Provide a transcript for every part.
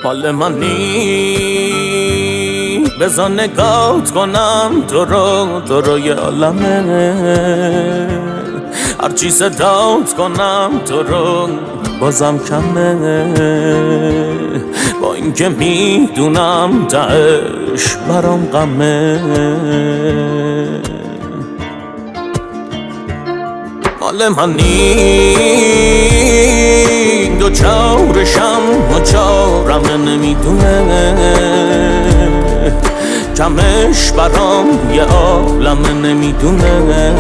مال منی بذار نگات کنم تو رو یه عالمه هرچی صدات کنم تو رو بازم کمه با اینکه میدونم تهش برام غمه مال منی دو چارشم و چارم نمیدونه کمش برام یه عالم نمیدونه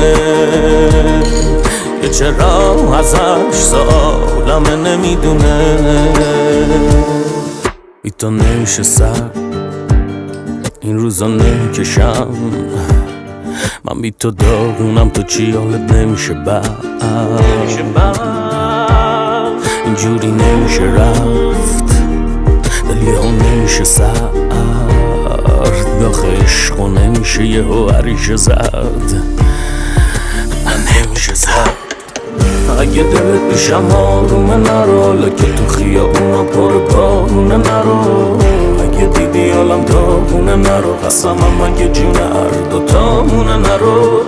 که چرا ازش سالم نمیدونه بی تو نشستم این روزا نکشم من بی تو داغونم تو چی حالت نمیشه بعد اینجوری نمیشه رفت دلی ها نمیشه سرد داخل عشقو نمیشه یه ها عریشه زد نمیشه زد اگه دلت پیشم آرومه نرو لکه تو خیابونا پر بارونه نرو اگه دیدی حالم داغونه نرو قسمم اگه جون هر دوتامونه نرو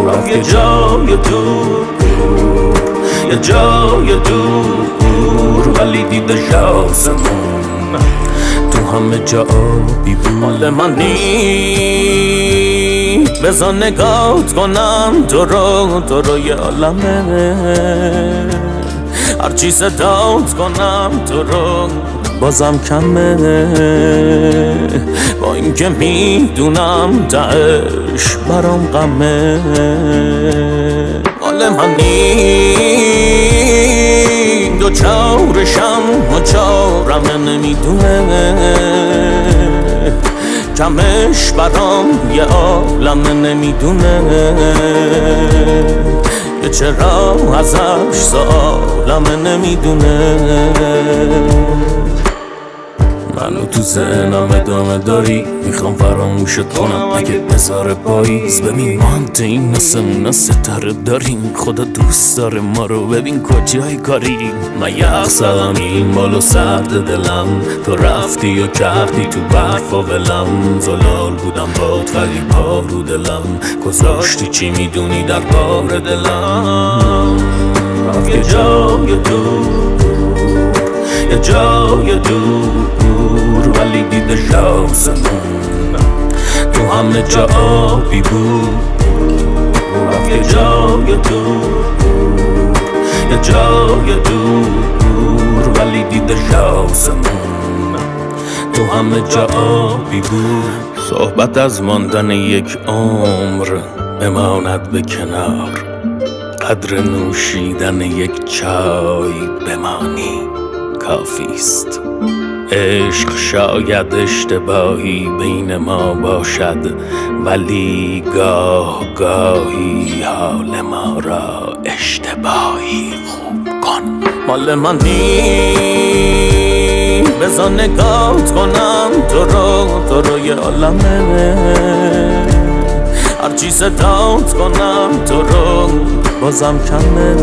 رفت یه جای دور یه جای دور ولی دیدش آسمون تو همه جا آبی بود مال منی بذار نگات کنم تو رو یه عالمه هرچی صدات کنم تو رو بازم کمه با اینکه میدونم تهش برام غمه مال منی دو چارشم و چارم نمیدونه کمش برام یه عالم نمیدونه که چرا ازش سالم نمیدونه منو تو ذهنم ادامه داری میخوام فراموشت کنم اگه بذاره پاییز ببین ما هم این نسمون ستاره داریم خدا دوست داره ما رو ببین کجای کاریم من یخ زدم این بالو سرد دلم تو رفتی و کردی تو برف و ولم زلال بودم باد ولی پا رو دلم گذاشتی چی میدونی در بار دلم رفت یه جای دور یه جای دور ولی دیدش آسمون تو همه جا آبی بود رفت یه جای دور یه جای دور ولی دیدش آسمون تو همه جا آبی بود صحبت از ماندن یک عمر بماند به کنار قدر نوشیدن یک چای بمانی کافیست عشق شاید اشتباهی بین ما باشد ولی گاه گاهی حال ما را اشتباهی خوب کن مال منی بذار نگات کنم تو رو یه عالمه هرچی صدات کنم تو رو بازم کمه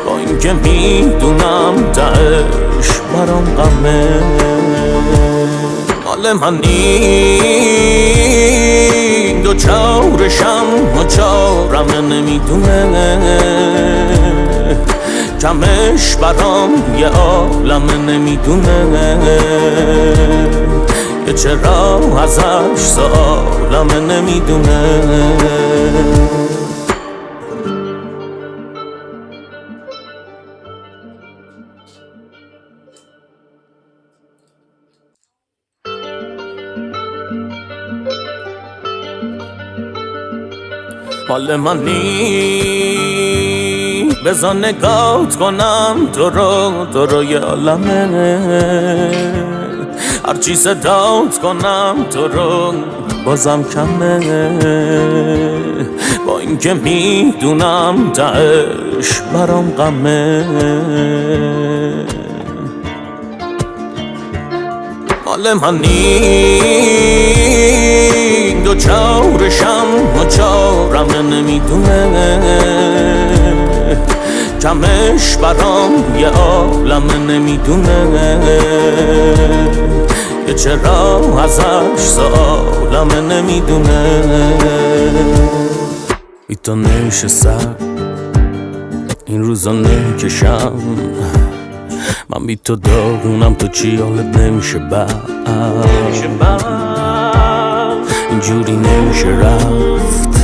با اینکه میدونم تهش برام غمه مال منی دو چارشم و چارم نمیدونه کمش برام یه عالم نمیدونه که چرا ازش سالم نمیدونه مال منی بذار نگات کنم تو رو یه عالمه هرچی صدات کنم تو رو بازم کمه با اینکه میدونم تهش برام غمه مال منی دو چارشم و چارم نمیدونه کمش برام یه عالمه نمیدونه که چرا ازش سالمه نمیدونه ای تا نمیشه سر این روزا نمیکشم من بی تو داغونم تو چی حالت نمیشه بعد اینجوری نمیشه رفت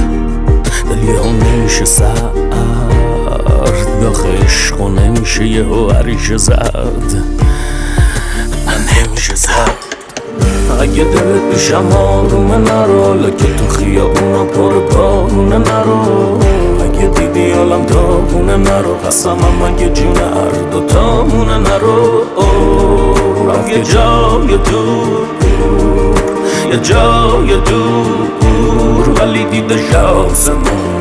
دلی ها نمیشه سرد داخل عشق و نمیشه یه هوریشه زد نمیشه زد اگه دلت پیشم آرومه نرو حالا که تو خیابونا پر بارونه نرو اگه دیدی حالم داغونه نرو قسمم اگه جون هر دوتامونه نرو رفت یه جای دور یه جای دور ولی دیدش آسمون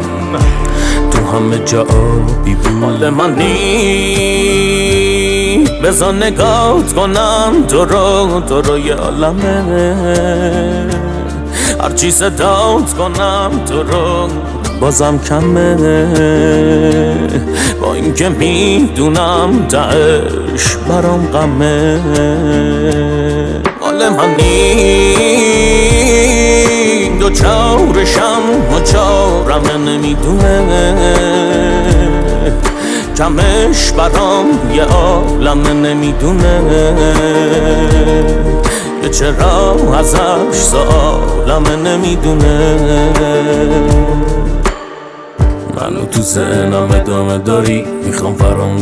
تو همه جا آبی بود مال من نی بذار نگات کنم تو رو یه عالمه هرچی صدات کنم تو رو بازم کمه با اینکه میدونم تهش برام غمه مال من نی دو چارشم و چارمه نمیدونه کمش برام یه عالمه نمیدونه که چرا ازش سالمه نمیدونه منو تو ذهنم ادامه داری میخوام فرام